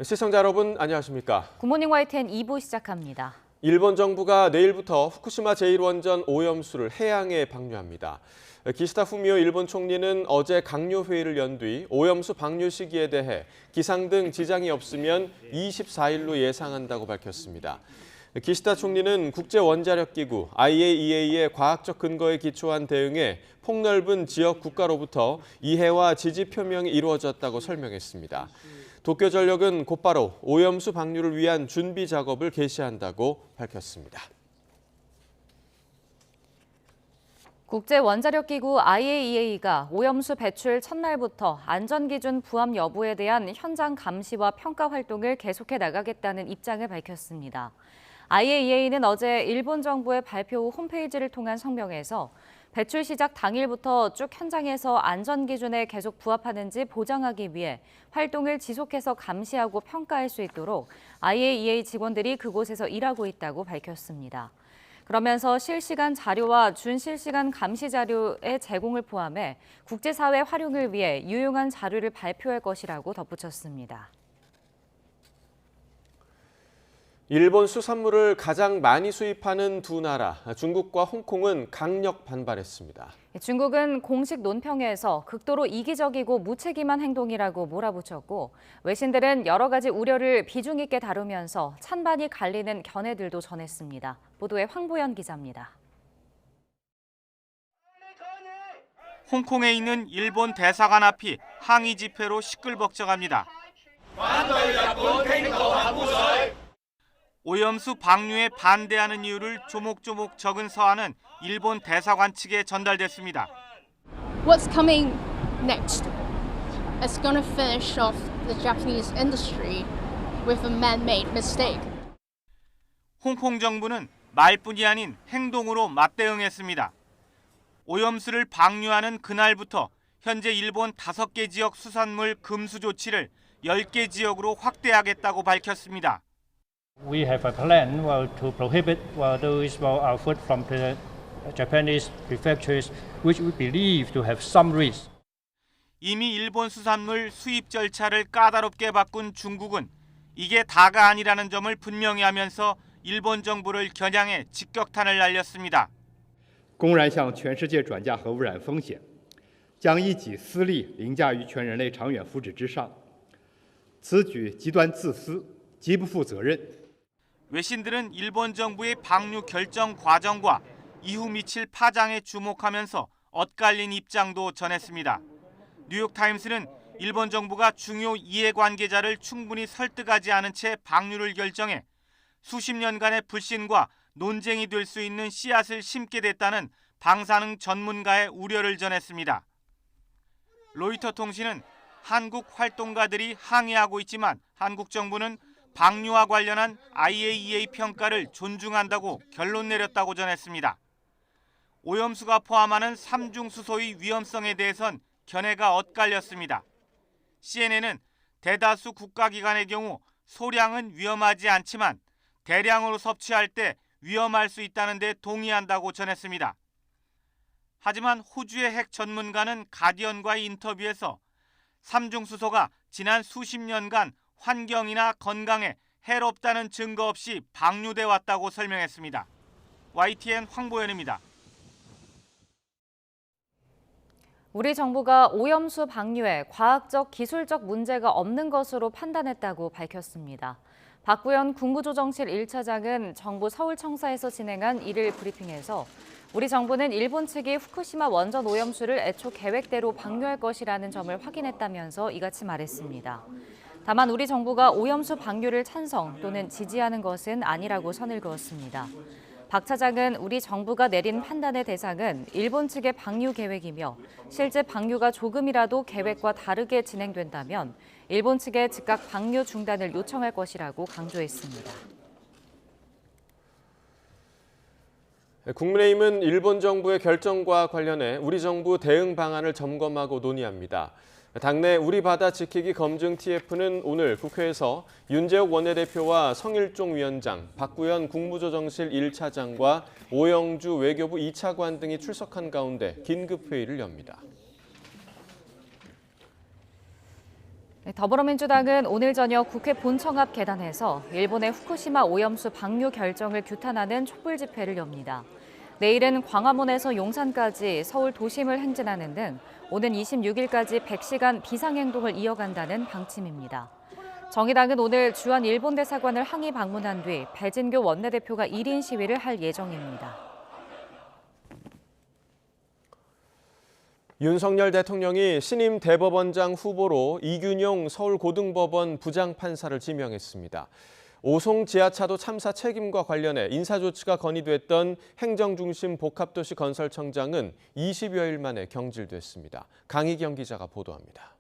시청자 여러분 안녕하십니까? 굿모닝 YTN 2부 시작합니다. 일본 정부가 내일부터 후쿠시마 제1원전 오염수를 해양에 방류합니다. 기시다 후미오 일본 총리는 어제 강요 회의를 연 뒤 오염수 방류 시기에 대해 기상 등 지장이 없으면 24일로 예상한다고 밝혔습니다. 기시다 총리는 국제원자력기구 IAEA의 과학적 근거에 기초한 대응에 폭넓은 지역 국가로부터 이해와 지지 표명이 이루어졌다고 설명했습니다. 도쿄전력은 곧바로 오염수 방류를 위한 준비 작업을 개시한다고 밝혔습니다. 국제원자력기구 IAEA가 오염수 배출 첫날부터 안전기준 부합 여부에 대한 현장 감시와 평가 활동을 계속해 나가겠다는 입장을 밝혔습니다. IAEA는 어제 일본 정부의 발표 후 홈페이지를 통한 성명에서 배출 시작 당일부터 쭉 현장에서 안전기준에 계속 부합하는지 보장하기 위해 활동을 지속해서 감시하고 평가할 수 있도록 IAEA 직원들이 그곳에서 일하고 있다고 밝혔습니다. 그러면서 실시간 자료와 준실시간 감시 자료의 제공을 포함해 국제사회 활용을 위해 유용한 자료를 발표할 것이라고 덧붙였습니다. 일본 수산물을 가장 많이 수입하는 두 나라, 중국과 홍콩은 강력 반발했습니다. 중국은 공식 논평에서 극도로 이기적이고 무책임한 행동이라고 몰아붙였고 외신들은 여러 가지 우려를 비중 있게 다루면서 찬반이 갈리는 견해들도 전했습니다. 보도에 황보연 기자입니다. 홍콩에 있는 일본 대사관 앞이 항의 집회로 시끌벅적합니다. 오염수 방류에 반대하는 이유를 조목조목 적은 서한은 일본 대사관 측에 전달됐습니다. What's coming next? It's going to finish off the Japanese industry with a man-made mistake. 홍콩 정부는 말뿐이 아닌 행동으로 맞대응했습니다. 오염수를 방류하는 그날부터 현재 일본 5개 지역 수산물 금수 조치를 10개 지역으로 확대하겠다고 밝혔습니다. We have a plan to prohibit those food from the Japanese prefectures, which we believe to have some risk. 이미 일본 수산물 수입 절차를 까다롭게 바꾼 중국은 이게 다가 아니라는 점을 분명히 하면서 일본 정부를 겨냥해 직격탄을 날렸습니다. 公然向全世界转嫁核污染风险，将一己私利凌驾于全人类长远福祉之上，此举极端自私，极不负责任。 외신들은 일본 정부의 방류 결정 과정과 이후 미칠 파장에 주목하면서 엇갈린 입장도 전했습니다. 뉴욕타임스는 일본 정부가 중요 이해관계자를 충분히 설득하지 않은 채 방류를 결정해 수십 년간의 불신과 논쟁이 될 수 있는 씨앗을 심게 됐다는 방사능 전문가의 우려를 전했습니다. 로이터 통신은 한국 활동가들이 항의하고 있지만 한국 정부는 방류와 관련한 IAEA 평가를 존중한다고 결론 내렸다고 전했습니다. 오염수가 포함하는 삼중수소의 위험성에 대해선 견해가 엇갈렸습니다. CNN은 대다수 국가기관의 경우 소량은 위험하지 않지만 대량으로 섭취할 때 위험할 수 있다는 데 동의한다고 전했습니다. 하지만 호주의 핵 전문가는 가디언과의 인터뷰에서 삼중수소가 지난 수십 년간 환경이나 건강에 해롭다는 증거 없이 방류돼 왔다고 설명했습니다. YTN 황보연입니다. 우리 정부가 오염수 방류에 과학적, 기술적 문제가 없는 것으로 판단했다고 밝혔습니다. 박부현 국무조정실 1차장은 정부 서울청사에서 진행한 1일 브리핑에서 우리 정부는 일본 측이 후쿠시마 원전 오염수를 애초 계획대로 방류할 것이라는 점을 확인했다면서 이같이 말했습니다. 다만 우리 정부가 오염수 방류를 찬성 또는 지지하는 것은 아니라고 선을 그었습니다. 박 차장은 우리 정부가 내린 판단의 대상은 일본 측의 방류 계획이며 실제 방류가 조금이라도 계획과 다르게 진행된다면 일본 측에 즉각 방류 중단을 요청할 것이라고 강조했습니다. 국민의힘은 일본 정부의 결정과 관련해 우리 정부 대응 방안을 점검하고 논의합니다. 당내 우리 바다 지키기 검증 TF는 오늘 국회에서 윤재욱 원내대표와 성일종 위원장, 박구현 국무조정실 1차장과 오영주 외교부 2차관 등이 출석한 가운데 긴급회의를 엽니다. 더불어민주당은 오늘 저녁 국회 본청 앞 계단에서 일본의 후쿠시마 오염수 방류 결정을 규탄하는 촛불 집회를 엽니다. 내일은 광화문에서 용산까지 서울 도심을 행진하는 등 오는 26일까지 100시간 비상행동을 이어간다는 방침입니다. 정의당은 오늘 주한 일본 대사관을 항의 방문한 뒤 배진교 원내대표가 1인 시위를 할 예정입니다. 윤석열 대통령이 신임 대법원장 후보로 이균용 서울고등법원 부장판사를 지명했습니다. 오송 지하차도 참사 책임과 관련해 인사조치가 건의됐던 행정중심 복합도시 건설청장은 20여일 만에 경질됐습니다. 강희경 기자가 보도합니다.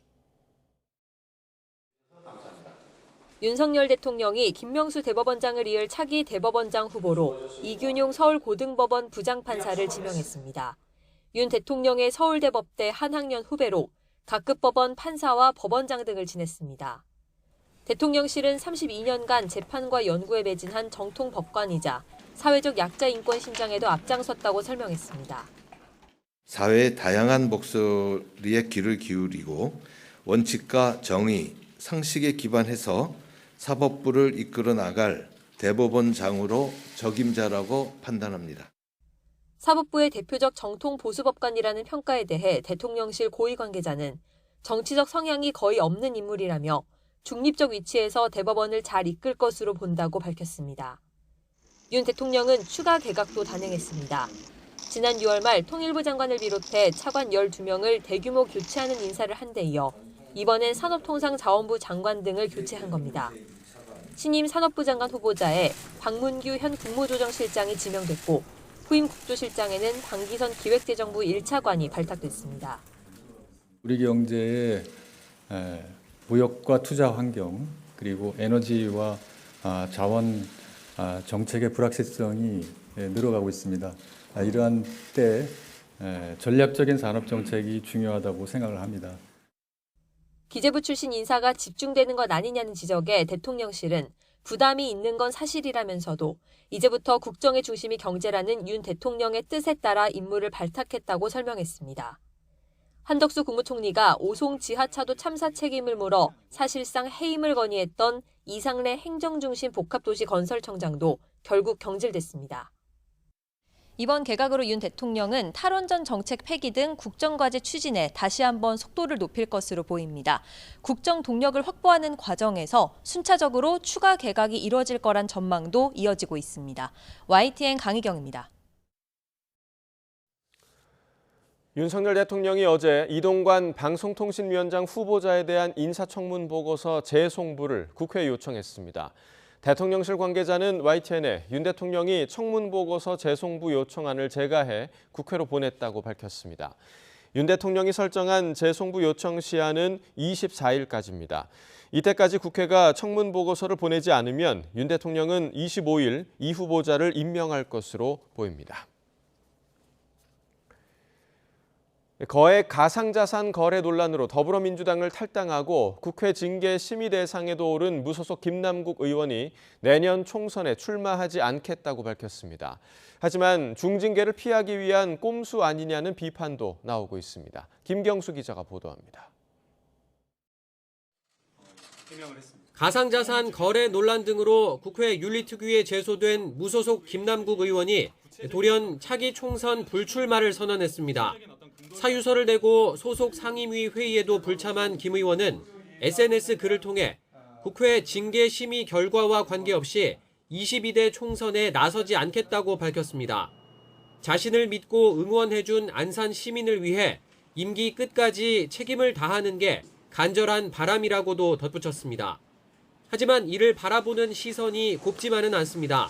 윤석열 대통령이 김명수 대법원장을 이을 차기 대법원장 후보로 이균용 서울고등법원 부장판사를 지명했습니다. 윤 대통령의 서울대법대 한 학년 후배로 각급 법원 판사와 법원장 등을 지냈습니다. 대통령실은 32년간 재판과 연구에 매진한 정통 법관이자 사회적 약자 인권 신장에도 앞장섰다고 설명했습니다. 사회의 다양한 목소리에 귀를 기울이고 원칙과 정의, 상식에 기반해서 사법부를 이끌어 나갈 대법원장으로 적임자라고 판단합니다. 사법부의 대표적 정통 보수법관이라는 평가에 대해 대통령실 고위 관계자는 정치적 성향이 거의 없는 인물이라며 중립적 위치에서 대법원을 잘 이끌 것으로 본다고 밝혔습니다. 윤 대통령은 추가 개각도 단행했습니다. 지난 6월 말 통일부 장관을 비롯해 차관 12명을 대규모 교체하는 인사를 한 데 이어 이번엔 산업통상자원부 장관 등을 교체한 겁니다. 신임 산업부 장관 후보자에 박문규 현 국무조정실장이 지명됐고 후임 국조실장에는 방기선 기획재정부 1차관이 발탁됐습니다. 우리 경제의 무역과 투자 환경 그리고 에너지와 자원 정책의 불확실성이 늘어가고 있습니다. 이러한 때 전략적인 산업 정책이 중요하다고 생각을 합니다. 기재부 출신 인사가 집중되는 것 아니냐는 지적에 대통령실은 부담이 있는 건 사실이라면서도 이제부터 국정의 중심이 경제라는 윤 대통령의 뜻에 따라 인물을 발탁했다고 설명했습니다. 한덕수 국무총리가 오송 지하차도 참사 책임을 물어 사실상 해임을 건의했던 이상래 행정중심 복합도시 건설청장도 결국 경질됐습니다. 이번 개각으로 윤 대통령은 탈원전 정책 폐기 등 국정과제 추진에 다시 한번 속도를 높일 것으로 보입니다. 국정 동력을 확보하는 과정에서 순차적으로 추가 개각이 이뤄질 거란 전망도 이어지고 있습니다. YTN 강희경입니다. 윤석열 대통령이 어제 이동관 방송통신위원장 후보자에 대한 인사청문 보고서 재송부를 국회에 요청했습니다. 대통령실 관계자는 YTN에 윤 대통령이 청문 보고서 재송부 요청안을 제가해 국회로 보냈다고 밝혔습니다. 윤 대통령이 설정한 재송부 요청 시한은 24일까지입니다. 이때까지 국회가 청문 보고서를 보내지 않으면 윤 대통령은 25일 이 후보자를 임명할 것으로 보입니다. 거액 가상자산 거래 논란으로 더불어민주당을 탈당하고 국회 징계 심의 대상에도 오른 무소속 김남국 의원이 내년 총선에 출마하지 않겠다고 밝혔습니다. 하지만 중징계를 피하기 위한 꼼수 아니냐는 비판도 나오고 있습니다. 김경수 기자가 보도합니다. 가상자산 거래 논란 등으로 국회 윤리특위에 제소된 무소속 김남국 의원이 돌연 차기 총선 불출마를 선언했습니다. 사유서를 내고 소속 상임위 회의에도 불참한 김 의원은 SNS 글을 통해 국회 징계 심의 결과와 관계없이 22대 총선에 나서지 않겠다고 밝혔습니다. 자신을 믿고 응원해준 안산 시민을 위해 임기 끝까지 책임을 다하는 게 간절한 바람이라고도 덧붙였습니다. 하지만 이를 바라보는 시선이 곱지만은 않습니다.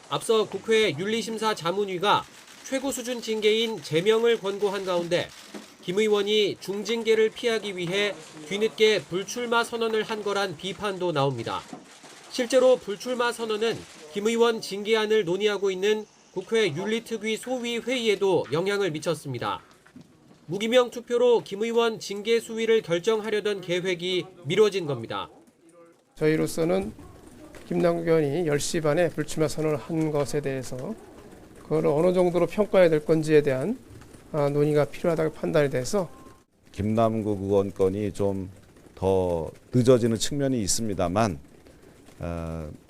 앞서 국회 윤리심사 자문위가 최고 수준 징계인 제명을 권고한 가운데 김 의원이 중징계를 피하기 위해 뒤늦게 불출마 선언을 한 거란 비판도 나옵니다. 실제로 불출마 선언은 김 의원 징계안을 논의하고 있는 국회 윤리특위 소위 회의에도 영향을 미쳤습니다. 무기명 투표로 김 의원 징계 수위를 결정하려던 계획이 미뤄진 겁니다. 저희로서는 김남국 의원이 10시 반에 불출마 선언을 한 것에 대해서 그걸 어느 정도로 평가해야 될 건지에 대한 논의가 필요하다고 판단이 돼서 김남국 의원 건이 좀 더 늦어지는 측면이 있습니다만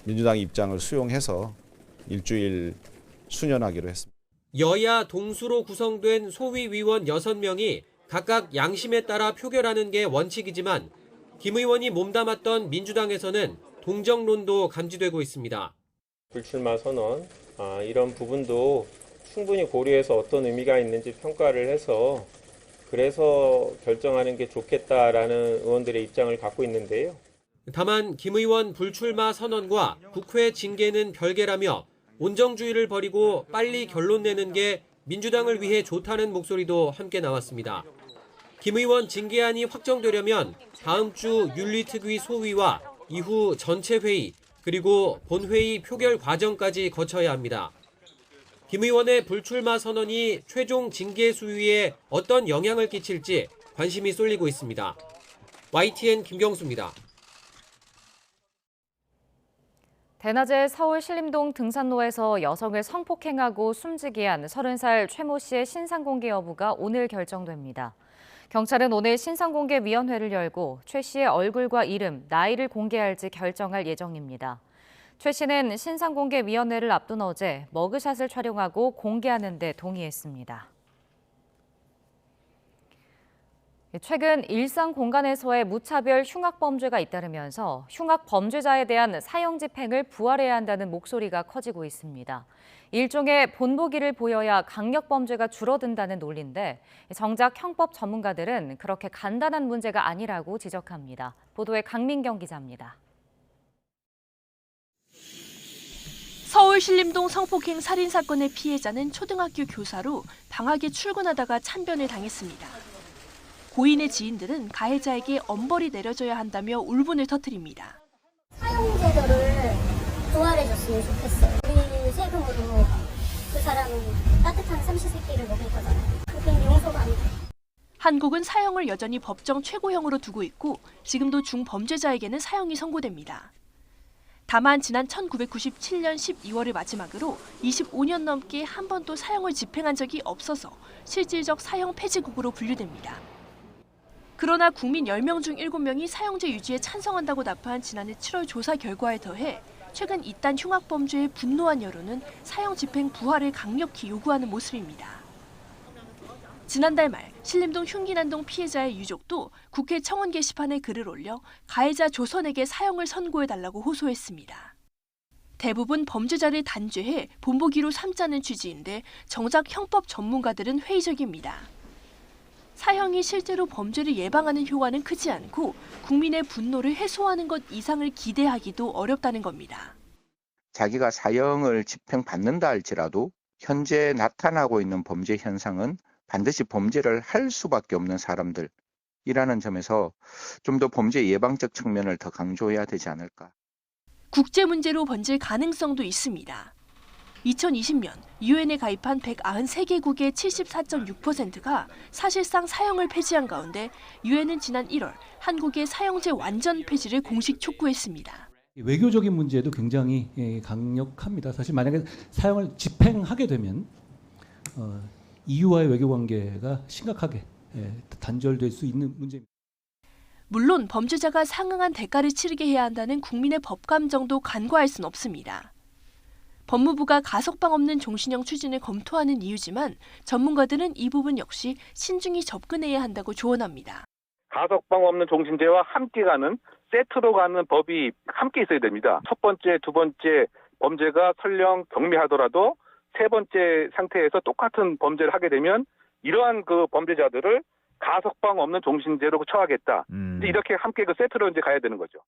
민주당 입장을 수용해서 일주일 수년하기로 했습니다. 여야 동수로 구성된 소위위원 6명이 각각 양심에 따라 표결하는 게 원칙이지만 김 의원이 몸담았던 민주당에서는 동정론도 감지되고 있습니다. 불출마 선언, 이런 부분도 충분히 고려해서 어떤 의미가 있는지 평가를 해서 그래서 결정하는 게 좋겠다라는 의원들의 입장을 갖고 있는데요. 다만 김 의원 불출마 선언과 국회 징계는 별개라며 온정주의를 버리고 빨리 결론 내는 게 민주당을 위해 좋다는 목소리도 함께 나왔습니다. 김 의원 징계안이 확정되려면 다음 주 윤리특위 소위와 이후 전체 회의 그리고 본회의 표결 과정까지 거쳐야 합니다. 김 의원의 불출마 선언이 최종 징계 수위에 어떤 영향을 끼칠지 관심이 쏠리고 있습니다. YTN 김경수입니다. 대낮에 서울 신림동 등산로에서 여성을 성폭행하고 숨지게 한 30살 최 모 씨의 신상공개 여부가 오늘 결정됩니다. 경찰은 오늘 신상공개위원회를 열고 최 씨의 얼굴과 이름, 나이를 공개할지 결정할 예정입니다. 최 씨는 신상공개위원회를 앞둔 어제 머그샷을 촬영하고 공개하는 데 동의했습니다. 최근 일상 공간에서의 무차별 흉악범죄가 잇따르면서 흉악범죄자에 대한 사형 집행을 부활해야 한다는 목소리가 커지고 있습니다. 일종의 본보기를 보여야 강력범죄가 줄어든다는 논리인데 정작 형법 전문가들은 그렇게 간단한 문제가 아니라고 지적합니다. 보도에 강민경 기자입니다. 서울 신림동 성폭행 살인 사건의 피해자는 초등학교 교사로 방학에 출근하다가 참변을 당했습니다. 고인의 지인들은 가해자에게 엄벌이 내려져야 한다며 울분을 터뜨립니다. 사형제도를 부활해줬으면 좋겠어요. 우리 세금으로 그 사람은 따뜻한 삼시세끼를 먹을 거잖아요. 그게 용서가 안 돼요. 한국은 사형을 여전히 법정 최고형으로 두고 있고 지금도 중범죄자에게는 사형이 선고됩니다. 다만 지난 1997년 12월을 마지막으로 25년 넘게 한 번도 사형을 집행한 적이 없어서 실질적 사형 폐지국으로 분류됩니다. 그러나 국민 10명 중 7명이 사형제 유지에 찬성한다고 답한 지난해 7월 조사 결과에 더해 최근 이딴 흉악범죄에 분노한 여론은 사형 집행 부활을 강력히 요구하는 모습입니다. 지난달 말 신림동 흉기난동 피해자의 유족도 국회 청원 게시판에 글을 올려 가해자 조선에게 사형을 선고해달라고 호소했습니다. 대부분 범죄자를 단죄해 본보기로 삼자는 취지인데 정작 형법 전문가들은 회의적입니다. 사형이 실제로 범죄를 예방하는 효과는 크지 않고 국민의 분노를 해소하는 것 이상을 기대하기도 어렵다는 겁니다. 자기가 사형을 집행받는다 할지라도 현재 나타나고 있는 범죄 현상은 반드시 범죄를 할 수밖에 없는 사람들이라는 점에서 좀 더 범죄 예방적 측면을 더 강조해야 되지 않을까. 국제 문제로 번질 가능성도 있습니다. 2020년 유엔에 가입한 193개국의 74.6%가 사실상 사형을 폐지한 가운데 유엔은 지난 1월 한국의 사형제 완전 폐지를 공식 촉구했습니다. 외교적인 문제도 굉장히 강력합니다. 사실 만약에 사형을 집행하게 되면 EU와의 외교 관계가 심각하게 단절될 수 있는 문제입니다. 물론 범죄자가 상응한 대가를 치르게 해야 한다는 국민의 법감정도 간과할 순 없습니다. 법무부가 가석방 없는 종신형 추진을 검토하는 이유지만 전문가들은 이 부분 역시 신중히 접근해야 한다고 조언합니다. 가석방 없는 종신제와 함께 가는 세트로 가는 법이 함께 있어야 됩니다. 첫 번째, 두 번째 범죄가 설령 경미하더라도 세 번째 상태에서 똑같은 범죄를 하게 되면 이러한 그 범죄자들을 가석방 없는 종신제로 처하겠다. 이렇게 함께 그 세트로 이제 가야 되는 거죠.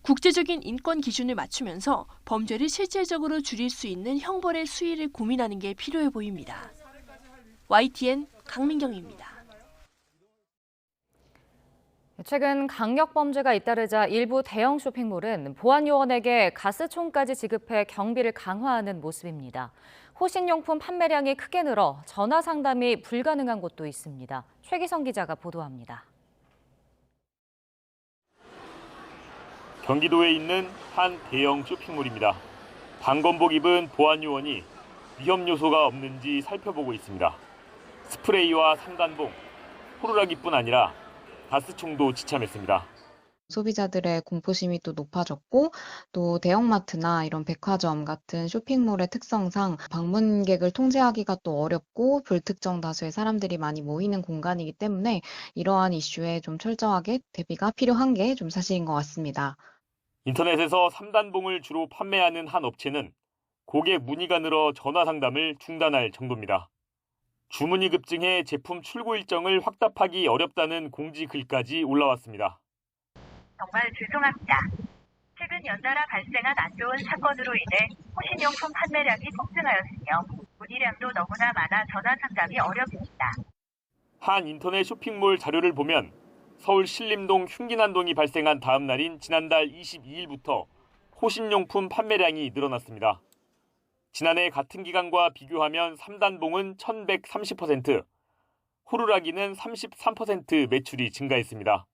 국제적인 인권 기준을 맞추면서 범죄를 실질적으로 줄일 수 있는 형벌의 수위를 고민하는 게 필요해 보입니다. YTN 강민경입니다. 최근 강력범죄가 잇따르자 일부 대형 쇼핑몰은 보안요원에게 가스총까지 지급해 경비를 강화하는 모습입니다. 호신용품 판매량이 크게 늘어 전화 상담이 불가능한 곳도 있습니다. 최기성 기자가 보도합니다. 경기도에 있는 한 대형 쇼핑몰입니다. 방검복 입은 보안요원이 위험 요소가 없는지 살펴보고 있습니다. 스프레이와 상간봉, 호루라기뿐 아니라 가스총도 지참했습니다. 소비자들의 공포심이 또 높아졌고 또 대형마트나 이런 백화점 같은 쇼핑몰의 특성상 방문객을 통제하기가 또 어렵고 불특정 다수의 사람들이 많이 모이는 공간이기 때문에 이러한 이슈에 좀 철저하게 대비가 필요한 게 좀 사실인 것 같습니다. 인터넷에서 3단봉을 주로 판매하는 한 업체는 고객 문의가 늘어 전화 상담을 중단할 정도입니다. 주문이 급증해 제품 출고 일정을 확답하기 어렵다는 공지 글까지 올라왔습니다. 정말 죄송합니다. 최근 연달아 발생한 안 좋은 사건으로 인해 호신용품 판매량이 폭증하였으며 문의량도 너무나 많아 전화 상담이 어렵습니다. 한 인터넷 쇼핑몰 자료를 보면 서울 신림동 흉기난동이 발생한 다음 날인 지난달 22일부터 호신용품 판매량이 늘어났습니다. 지난해 같은 기간과 비교하면 3단봉은 1130%, 호루라기는 33% 매출이 증가했습니다.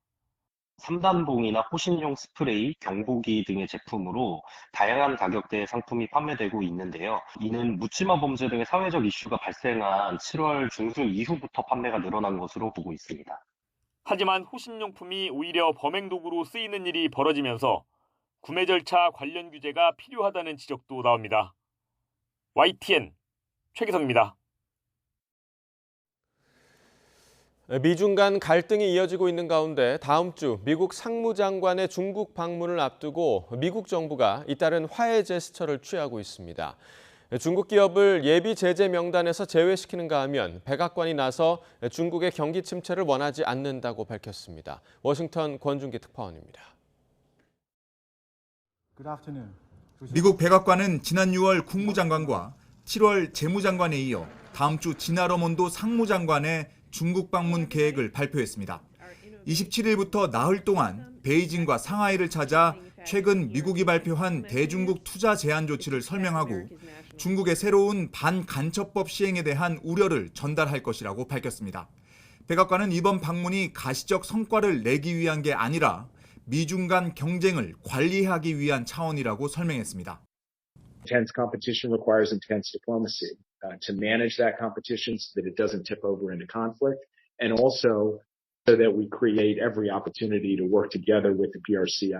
3단봉이나 호신용 스프레이, 경보기 등의 제품으로 다양한 가격대의 상품이 판매되고 있는데요. 이는 묻지마 범죄 등의 사회적 이슈가 발생한 7월 중순 이후부터 판매가 늘어난 것으로 보고 있습니다. 하지만 호신용품이 오히려 범행 도구로 쓰이는 일이 벌어지면서 구매 절차 관련 규제가 필요하다는 지적도 나옵니다. YTN 최기성입니다. 미중 간 갈등이 이어지고 있는 가운데 다음 주 미국 상무장관의 중국 방문을 앞두고 미국 정부가 잇따른 화해 제스처를 취하고 있습니다. 중국 기업을 예비 제재 명단에서 제외시키는가 하면 백악관이 나서 중국의 경기 침체를 원하지 않는다고 밝혔습니다. 워싱턴 권준기 특파원입니다. 미국 백악관은 지난 6월 국무장관과 7월 재무장관에 이어 다음 주 지나 러몬도 상무장관의 중국 방문 계획을 발표했습니다. 27일부터 나흘 동안 베이징과 상하이를 찾아 최근 미국이 발표한 대중국 투자 제한 조치를 설명하고 중국의 새로운 반간첩법 시행에 대한 우려를 전달할 것이라고 밝혔습니다. 백악관은 이번 방문이 가시적 성과를 내기 위한 게 아니라 미중 간 경쟁을 관리하기 위한 차원이라고 설명했습니다. Intense competition requires intense diplomacy to manage that competition so that it doesn't tip over into conflict, and also so that we create every opportunity to work together with the PRC.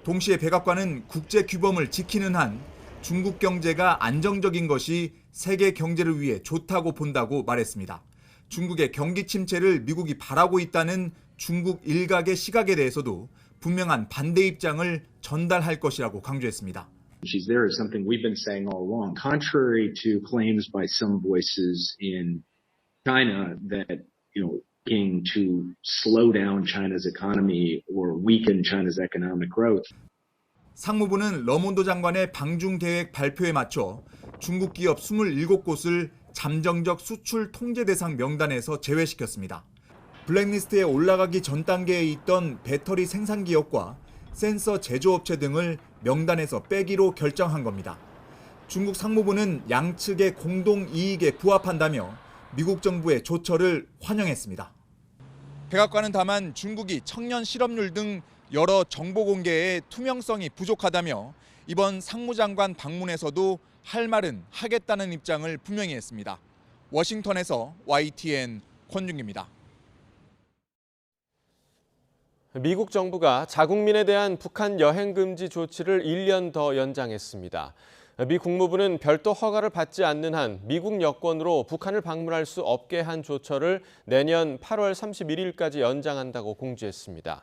동시에 백악관은 국제 규범을 지키는 한 중국 경제가 안정적인 것이 세계 경제를 위해 좋다고 본다고 말했습니다. 중국의 경기 침체를 미국이 바라고 있다는 중국 일각의 시각에 대해서도 분명한 반대 입장을 전달할 것이라고 강조했습니다. There is something we've been saying all along, contrary to claims by some voices in China that, looking to slow down China's economy or weaken China's economic growth. 상무부는 러몬도 장관의 방중 계획 발표에 맞춰 중국 기업 27곳을 잠정적 수출 통제 대상 명단에서 제외시켰습니다. 블랙리스트에 올라가기 전 단계에 있던 배터리 생산 기업과 센서 제조업체 등을 명단에서 빼기로 결정한 겁니다. 중국 상무부는 양측의 공동 이익에 부합한다며 미국 정부의 조처를 환영했습니다. 백악관은 다만 중국이 청년 실업률 등 여러 정보 공개에 투명성이 부족하다며 이번 상무장관 방문에서도 할 말은 하겠다는 입장을 분명히 했습니다. 워싱턴에서 YTN 권준기입니다. 미국 정부가 자국민에 대한 북한 여행 금지 조치를 1년 더 연장했습니다. 미 국무부는 별도 허가를 받지 않는 한 미국 여권으로 북한을 방문할 수 없게 한 조처를 내년 8월 31일까지 연장한다고 공지했습니다.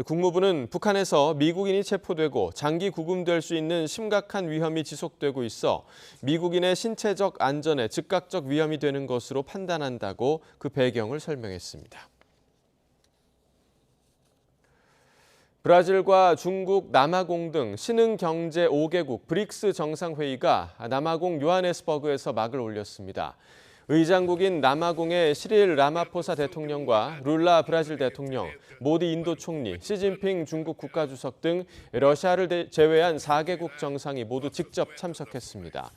국무부는 북한에서 미국인이 체포되고 장기 구금될 수 있는 심각한 위험이 지속되고 있어 미국인의 신체적 안전에 즉각적 위험이 되는 것으로 판단한다고 그 배경을 설명했습니다. 브라질과 중국, 남아공 등 신흥경제 5개국 브릭스 정상회의가 남아공 요하네스버그에서 막을 올렸습니다. 의장국인 남아공의 시릴 라마포사 대통령과 룰라 브라질 대통령, 모디 인도 총리, 시진핑 중국 국가주석 등 러시아를 제외한 4개국 정상이 모두 직접 참석했습니다.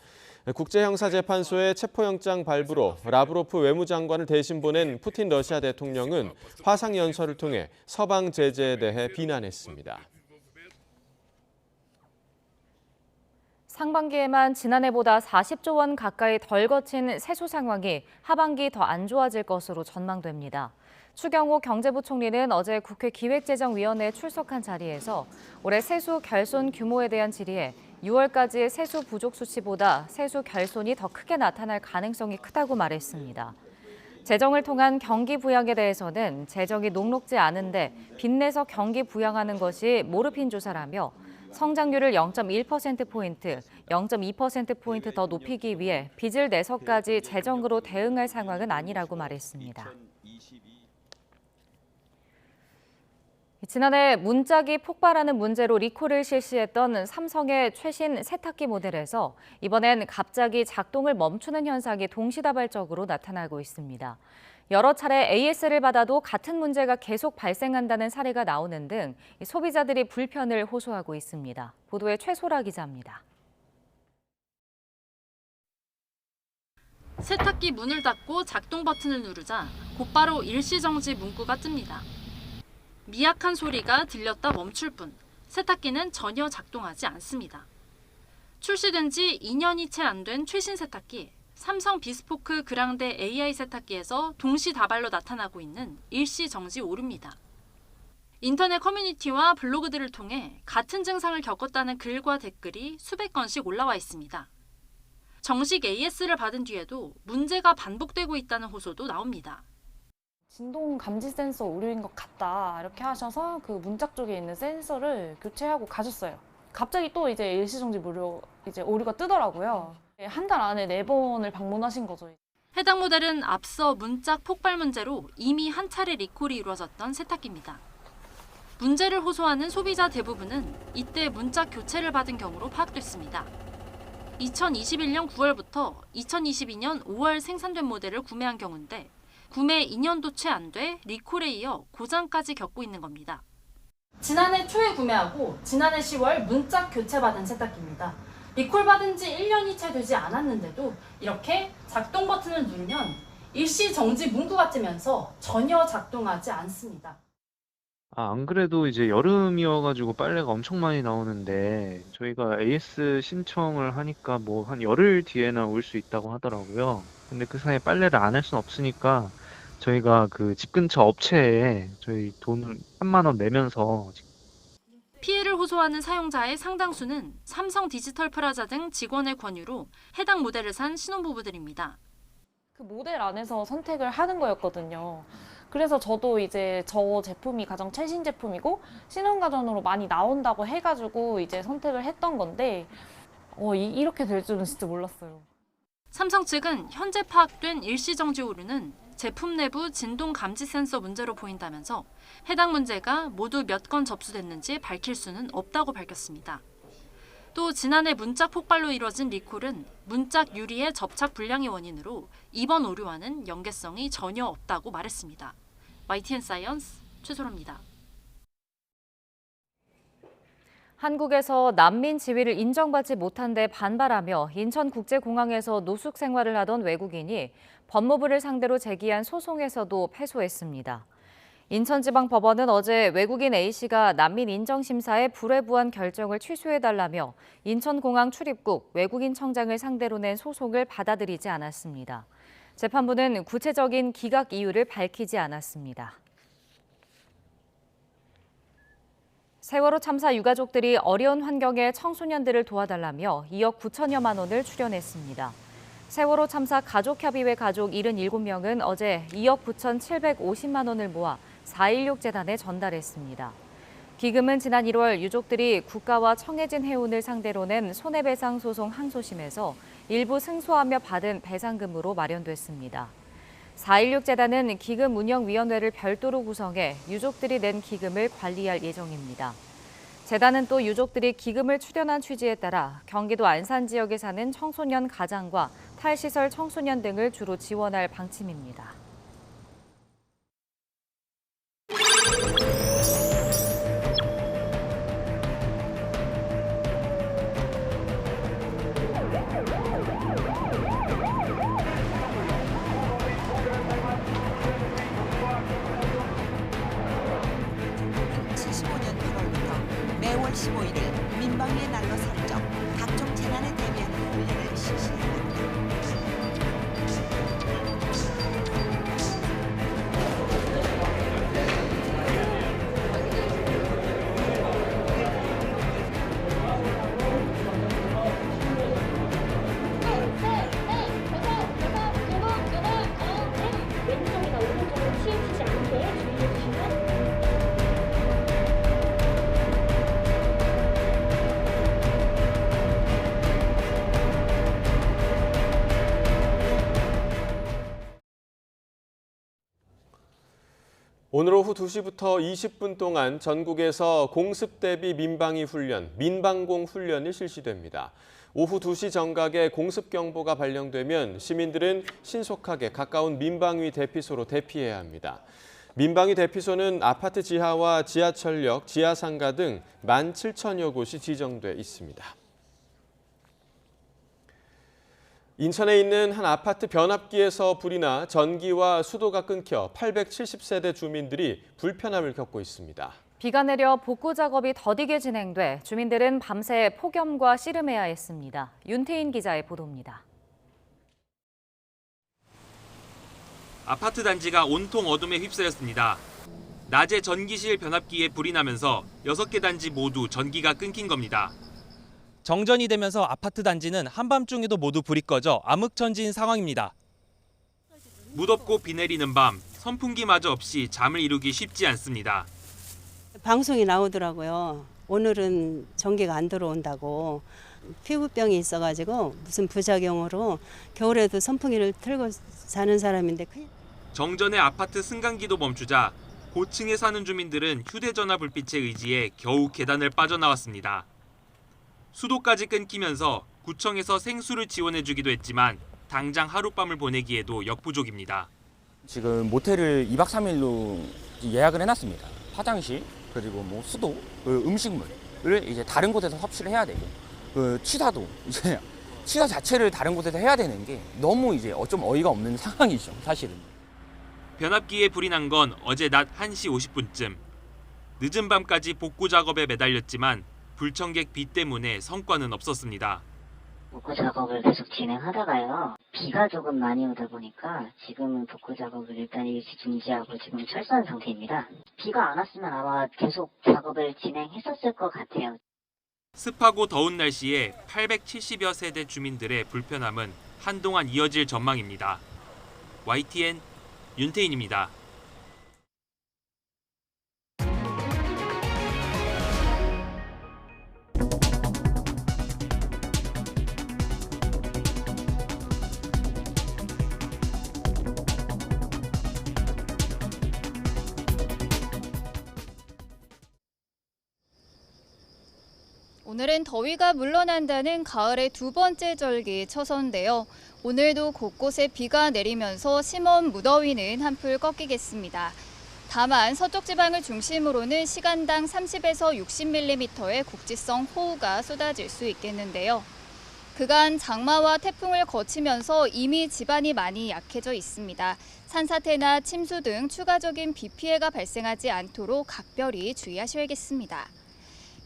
국제형사재판소의 체포영장 발부로 라브로프 외무장관을 대신 보낸 푸틴 러시아 대통령은 화상연설을 통해 서방 제재에 대해 비난했습니다. 상반기에만 지난해보다 40조 원 가까이 덜 거친 세수 상황이 하반기 더 안 좋아질 것으로 전망됩니다. 추경호 경제부총리는 어제 국회 기획재정위원회에 출석한 자리에서 올해 세수 결손 규모에 대한 질의에 6월까지의 세수 부족 수치보다 세수 결손이 더 크게 나타날 가능성이 크다고 말했습니다. 재정을 통한 경기 부양에 대해서는 재정이 녹록지 않은데 빚내서 경기 부양하는 것이 모르핀 주사라며 성장률을 0.1%포인트, 0.2%포인트 더 높이기 위해 빚을 내서까지 재정으로 대응할 상황은 아니라고 말했습니다. 지난해 문짝이 폭발하는 문제로 리콜을 실시했던 삼성의 최신 세탁기 모델에서 이번엔 갑자기 작동을 멈추는 현상이 동시다발적으로 나타나고 있습니다. 여러 차례 AS를 받아도 같은 문제가 계속 발생한다는 사례가 나오는 등 소비자들이 불편을 호소하고 있습니다. 보도에 최소라 기자입니다. 세탁기 문을 닫고 작동 버튼을 누르자 곧바로 일시정지 문구가 뜹니다. 미약한 소리가 들렸다 멈출 뿐 세탁기는 전혀 작동하지 않습니다. 출시된 지 2년이 채 안 된 최신 세탁기, 삼성 비스포크 그랑데 AI 세탁기에서 동시다발로 나타나고 있는 일시정지 오류입니다. 인터넷 커뮤니티와 블로그들을 통해 같은 증상을 겪었다는 글과 댓글이 수백 건씩 올라와 있습니다. 정식 AS를 받은 뒤에도 문제가 반복되고 있다는 호소도 나옵니다. 진동 감지 센서 오류인 것 같다 이렇게 하셔서 그 문짝 쪽에 있는 센서를 교체하고 가셨어요. 갑자기 또 이제 일시정지 무료 이제 오류가 뜨더라고요. 한 달 안에 4번을 방문하신 거죠. 해당 모델은 앞서 문짝 폭발 문제로 이미 한 차례 리콜이 이루어졌던 세탁기입니다. 문제를 호소하는 소비자 대부분은 이때 문짝 교체를 받은 경우로 파악됐습니다. 2021년 9월부터 2022년 5월 생산된 모델을 구매한 경우인데 구매 2년도 채 안 돼 리콜에 이어 고장까지 겪고 있는 겁니다. 지난해 초에 구매하고 지난해 10월 문짝 교체받은 세탁기입니다. 리콜 받은 지 1년이 채 되지 않았는데도 이렇게 작동 버튼을 누르면 일시 정지 문구가 뜨면서 전혀 작동하지 않습니다. 안 그래도 이제 여름이어가지고 빨래가 엄청 많이 나오는데 저희가 AS 신청을 하니까 뭐 한 열흘 뒤에나 올 수 있다고 하더라고요. 근데 그 사이에 빨래를 안 할 수는 없으니까 저희가 그 집 근처 업체에 저희 돈을 3만 원 내면서 피해를 호소하는 사용자의 상당수는 삼성 디지털 프라자 등 직원의 권유로 해당 모델을 산 신혼부부들입니다. 그 모델 안에서 선택을 하는 거였거든요. 그래서 저도 이제 저 제품이 가장 최신 제품이고 신혼가전으로 많이 나온다고 해가지고 이제 선택을 했던 건데 이렇게 될 줄은 진짜 몰랐어요. 삼성 측은 현재 파악된 일시정지 오류는 제품 내부 진동 감지 센서 문제로 보인다면서 해당 문제가 모두 몇 건 접수됐는지 밝힐 수는 없다고 밝혔습니다. 또 지난해 문짝 폭발로 이뤄진 리콜은 문짝 유리의 접착 불량이 원인으로 이번 오류와는 연계성이 전혀 없다고 말했습니다. YTN 사이언스 최소라입니다. 한국에서 난민 지위를 인정받지 못한 데 반발하며 인천국제공항에서 노숙 생활을 하던 외국인이 법무부를 상대로 제기한 소송에서도 패소했습니다. 인천지방법원은 어제 외국인 A씨가 난민 인정심사의 불회부한 결정을 취소해달라며 인천공항 출입국 외국인 청장을 상대로 낸 소송을 받아들이지 않았습니다. 재판부는 구체적인 기각 이유를 밝히지 않았습니다. 세월호 참사 유가족들이 어려운 환경의 청소년들을 도와달라며 2억 9천여만 원을 출연했습니다. 세월호 참사 가족협의회 가족 77명은 어제 2억 9,750만 원을 모아 4.16 재단에 전달했습니다. 기금은 지난 1월 유족들이 국가와 청해진 해운을 상대로 낸 손해배상 소송 항소심에서 일부 승소하며 받은 배상금으로 마련됐습니다. 4.16 재단은 기금 운영위원회를 별도로 구성해 유족들이 낸 기금을 관리할 예정입니다. 재단은 또 유족들이 기금을 출연한 취지에 따라 경기도 안산 지역에 사는 청소년 가장과 탈시설 청소년 등을 주로 지원할 방침입니다. 매월 15일을 민방위의 날로 설정 각종 재난에 오늘 오후 2시부터 20분 동안 전국에서 공습 대비 민방위 훈련, 민방공 훈련이 실시됩니다. 오후 2시 정각에 공습경보가 발령되면 시민들은 신속하게 가까운 민방위 대피소로 대피해야 합니다. 민방위 대피소는 아파트 지하와 지하철역, 지하상가 등 17,000여 곳이 지정돼 있습니다. 인천에 있는 한 아파트 변압기에서 불이 나 전기와 수도가 끊겨 870세대 주민들이 불편함을 겪고 있습니다. 비가 내려 복구 작업이 더디게 진행돼 주민들은 밤새 폭염과 씨름해야 했습니다. 윤태인 기자의 보도입니다. 아파트 단지가 온통 어둠에 휩싸였습니다. 낮에 전기실 변압기에 불이 나면서 6개 단지 모두 전기가 끊긴 겁니다. 정전이 되면서 아파트 단지는 한밤중에도 모두 불이 꺼져 암흑천지인 상황입니다. 무덥고 비 내리는 밤, 선풍기마저 없이 잠을 이루기 쉽지 않습니다. 방송이 나오더라고요. 오늘은 전기가 안 들어온다고. 피부병이 있어가지고 무슨 부작용으로 겨울에도 선풍기를 틀고 사는 사람인데. 정전의 아파트 승강기도 멈추자 고층에 사는 주민들은 휴대전화 불빛에 의지해 겨우 계단을 빠져나왔습니다. 수도까지 끊기면서 구청에서 생수를 지원해주기도 했지만 당장 하룻밤을 보내기에도 역부족입니다. 지금 모텔을 2박 3일로 예약을 해놨습니다. 화장실, 그리고 뭐 수도, 음식물을 이제 다른 곳에서 섭취를 해야 되고, 취사도 이제 취사 자체를 다른 곳에서 해야 되는 게 너무 이제 좀 어이가 없는 상황이죠, 사실은. 변압기에 불이 난 건 어제 낮 1시 50분쯤. 늦은 밤까지 복구 작업에 매달렸지만 불청객 비 때문에 성과는 없었습니다. 복구 작업을 계속 진행하다가요. 비가 조금 많이 오다 보니까 지금은 복구 작업을 일단 일시 중지하고 지금 철수한 상태입니다. 비가 안 왔으면 아마 계속 작업을 진행했었을 것 같아요. 습하고 더운 날씨에 870여 세대 주민들의 불편함은 한동안 이어질 전망입니다. YTN 윤태인입니다. 오늘은 더위가 물러난다는 가을의 두 번째 절기 처서인데요. 오늘도 곳곳에 비가 내리면서 심한 무더위는 한풀 꺾이겠습니다. 다만 서쪽 지방을 중심으로는 시간당 30에서 60mm의 국지성 호우가 쏟아질 수 있겠는데요. 그간 장마와 태풍을 거치면서 이미 지반이 많이 약해져 있습니다. 산사태나 침수 등 추가적인 비 피해가 발생하지 않도록 각별히 주의하셔야겠습니다.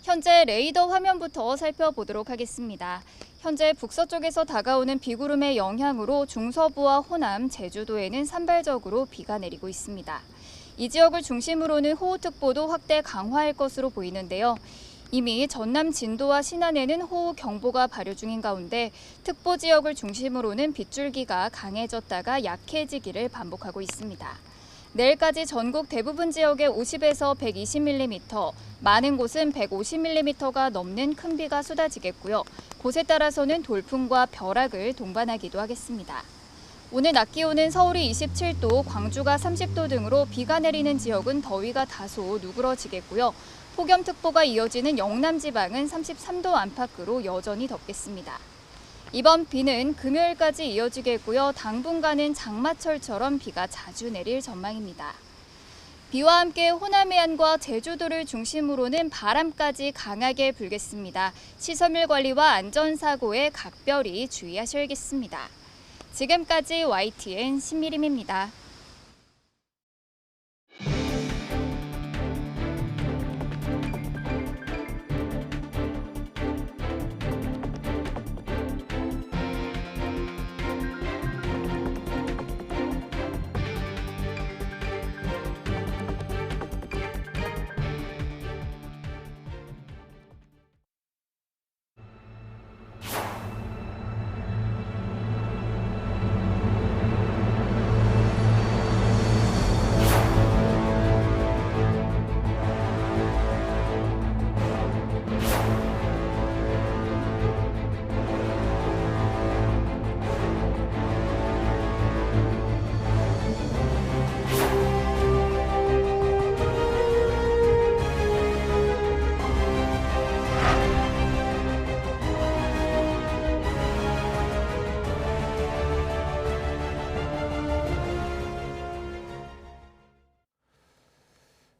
현재 레이더 화면부터 살펴보도록 하겠습니다. 현재 북서쪽에서 다가오는 비구름의 영향으로 중서부와 호남, 제주도에는 산발적으로 비가 내리고 있습니다. 이 지역을 중심으로는 호우특보도 확대 강화할 것으로 보이는데요. 이미 전남 진도와 신안에는 호우 경보가 발효 중인 가운데 특보 지역을 중심으로는 빗줄기가 강해졌다가 약해지기를 반복하고 있습니다. 내일까지 전국 대부분 지역에 50에서 120mm, 많은 곳은 150mm가 넘는 큰 비가 쏟아지겠고요. 곳에 따라서는 돌풍과 벼락을 동반하기도 하겠습니다. 오늘 낮 기온은 서울이 27도, 광주가 30도 등으로 비가 내리는 지역은 더위가 다소 누그러지겠고요. 폭염특보가 이어지는 영남 지방은 33도 안팎으로 여전히 덥겠습니다. 이번 비는 금요일까지 이어지겠고요. 당분간은 장마철처럼 비가 자주 내릴 전망입니다. 비와 함께 호남 해안과 제주도를 중심으로는 바람까지 강하게 불겠습니다. 시설물 관리와 안전사고에 각별히 주의하셔야겠습니다. 지금까지 YTN 신미림입니다.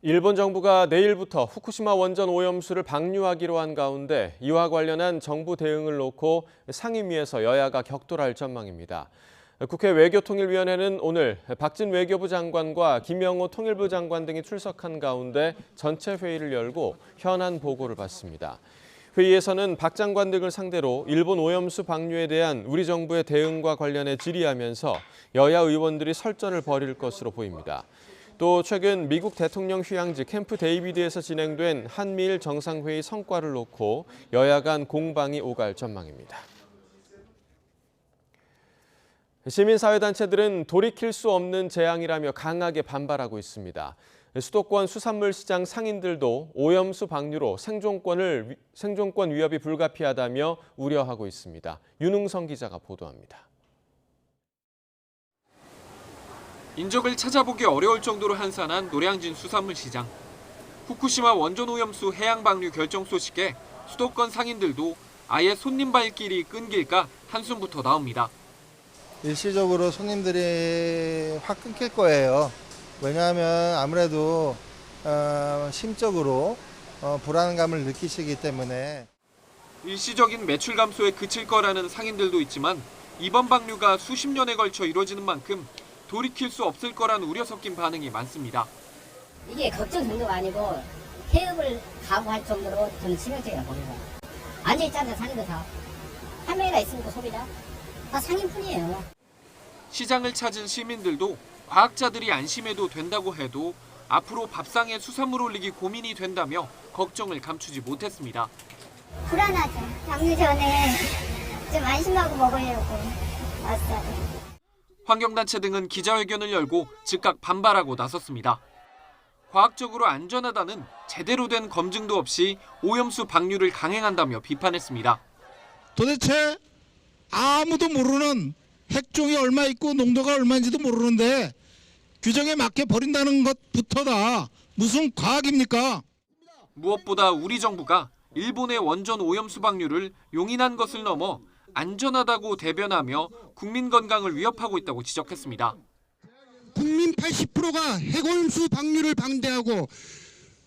일본 정부가 내일부터 후쿠시마 원전 오염수를 방류하기로 한 가운데 이와 관련한 정부 대응을 놓고 상임위에서 여야가 격돌할 전망입니다. 국회 외교통일위원회는 오늘 박진 외교부 장관과 김영호 통일부 장관 등이 출석한 가운데 전체 회의를 열고 현안 보고를 받습니다. 회의에서는 박 장관 등을 상대로 일본 오염수 방류에 대한 우리 정부의 대응과 관련해 질의하면서 여야 의원들이 설전을 벌일 것으로 보입니다. 또 최근 미국 대통령 휴양지 캠프 데이비드에서 진행된 한미일 정상회의 성과를 놓고 여야 간 공방이 오갈 전망입니다. 시민사회단체들은 돌이킬 수 없는 재앙이라며 강하게 반발하고 있습니다. 수도권 수산물시장 상인들도 오염수 방류로 생존권 위협이 불가피하다며 우려하고 있습니다. 윤웅성 기자가 보도합니다. 인적을 찾아보기 어려울 정도로 한산한 노량진 수산물시장. 후쿠시마 원전 오염수 해양 방류 결정 소식에 수도권 상인들도 아예 손님 발길이 끊길까 한숨부터 나옵니다. 일시적으로 손님들이 확 끊길 거예요. 왜냐하면 아무래도 심적으로 불안감을 느끼시기 때문에. 일시적인 매출 감소에 그칠 거라는 상인들도 있지만 이번 방류가 수십 년에 걸쳐 이루어지는 만큼 돌이킬 수 없을 거란 우려 섞인 반응이 많습니다. 이게 걱정 정도가 아니고 폐업을 각오할 정도로 저는 치명적이라고 봅니다. 앉아있자는 상인도 다 판매가 있으니까 소비자 다 상인뿐이에요. 시장을 찾은 시민들도 과학자들이 안심해도 된다고 해도 앞으로 밥상에 수산물 올리기 고민이 된다며 걱정을 감추지 못했습니다. 불안하죠. 방류 전에 좀 안심하고 먹으려고 왔어요. 환경단체 등은 기자회견을 열고 즉각 반발하고 나섰습니다. 과학적으로 안전하다는 제대로 된 검증도 없이 오염수 방류를 강행한다며 비판했습니다. 도대체 아무도 모르는 핵종이 얼마 있고 농도가 얼마인지도 모르는데 규정에 맞게 버린다는 것부터다 무슨 과학입니까? 무엇보다 우리 정부가 일본의 원전 오염수 방류를 용인한 것을 넘어 안전하다고 대변하며 국민 건강을 위협하고 있다고 지적했습니다. 국민 80%가 핵오염수 방류를 반대하고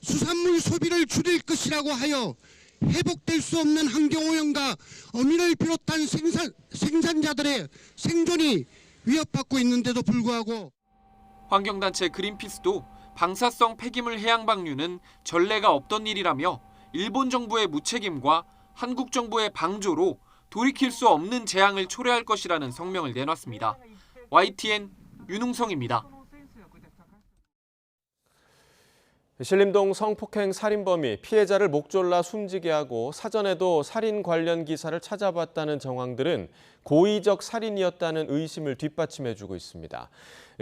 수산물 소비를 줄일 것이라고 하여 회복될 수 없는 환경오염과 어민을 비롯한 생산자들의 생존이 위협받고 있는데도 불구하고 환경단체 그린피스도 방사성 폐기물 해양 방류는 전례가 없던 일이라며 일본 정부의 무책임과 한국 정부의 방조로 돌이킬 수 없는 재앙을 초래할 것이라는 성명을 내놨습니다. YTN 윤웅성입니다. 신림동 성폭행 살인범이 피해자를 목졸라 숨지게 하고 사전에도 살인 관련 기사를 찾아봤다는 정황들은 고의적 살인이었다는 의심을 뒷받침해주고 있습니다.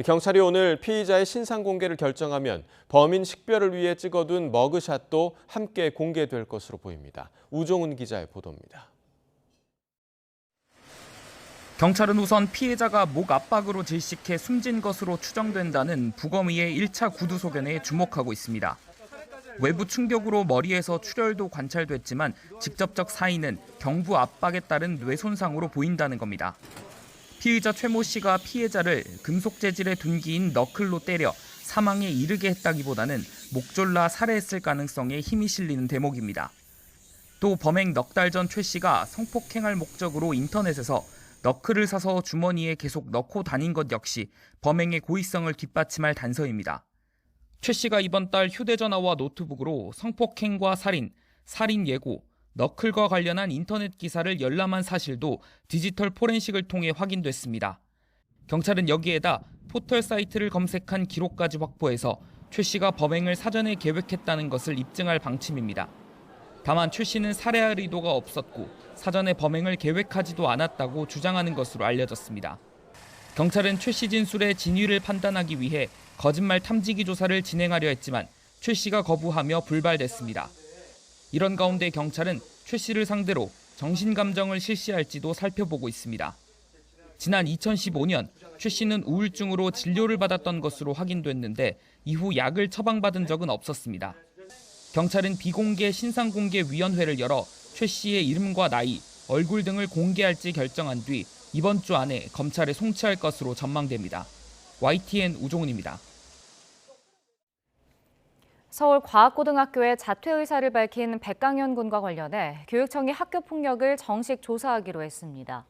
경찰이 오늘 피의자의 신상 공개를 결정하면 범인 식별을 위해 찍어둔 머그샷도 함께 공개될 것으로 보입니다. 우종훈 기자의 보도입니다. 경찰은 우선 피해자가 목 압박으로 질식해 숨진 것으로 추정된다는 부검의의 1차 구두 소견에 주목하고 있습니다. 외부 충격으로 머리에서 출혈도 관찰됐지만 직접적 사인은 경부 압박에 따른 뇌 손상으로 보인다는 겁니다. 피의자 최모 씨가 피해자를 금속 재질의 둔기인 너클로 때려 사망에 이르게 했다기보다는 목졸라 살해했을 가능성에 힘이 실리는 대목입니다. 또 범행 넉 달 전 최 씨가 성폭행할 목적으로 인터넷에서 너클을 사서 주머니에 계속 넣고 다닌 것 역시 범행의 고의성을 뒷받침할 단서입니다. 최 씨가 이번 달 휴대전화와 노트북으로 성폭행과 살인, 살인 예고, 너클과 관련한 인터넷 기사를 열람한 사실도 디지털 포렌식을 통해 확인됐습니다. 경찰은 여기에다 포털 사이트를 검색한 기록까지 확보해서 최 씨가 범행을 사전에 계획했다는 것을 입증할 방침입니다. 다만 최 씨는 살해할 의도가 없었고 사전에 범행을 계획하지도 않았다고 주장하는 것으로 알려졌습니다. 경찰은 최 씨 진술의 진위를 판단하기 위해 거짓말 탐지기 조사를 진행하려 했지만 최 씨가 거부하며 불발됐습니다. 이런 가운데 경찰은 최 씨를 상대로 정신감정을 실시할지도 살펴보고 있습니다. 지난 2015년 최 씨는 우울증으로 진료를 받았던 것으로 확인됐는데 이후 약을 처방받은 적은 없었습니다. 경찰은 비공개 신상공개위원회를 열어 최 씨의 이름과 나이, 얼굴 등을 공개할지 결정한 뒤 이번 주 안에 검찰에 송치할 것으로 전망됩니다. YTN 우종훈입니다. 서울과학고등학교의 자퇴 의사를 밝힌 백강현 군과 관련해 교육청이 학교 폭력을 정식 조사하기로 했습니다.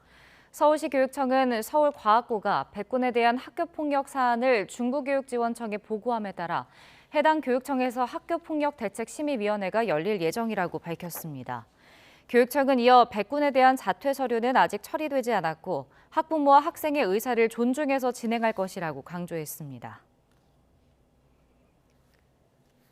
서울시 교육청은 서울과학고가 백 군에 대한 학교 폭력 사안을 중부교육지원청에 보고함에 따라 해당 교육청에서 학교폭력대책심의위원회가 열릴 예정이라고 밝혔습니다. 교육청은 이어 백 군에 대한 자퇴 서류는 아직 처리되지 않았고 학부모와 학생의 의사를 존중해서 진행할 것이라고 강조했습니다.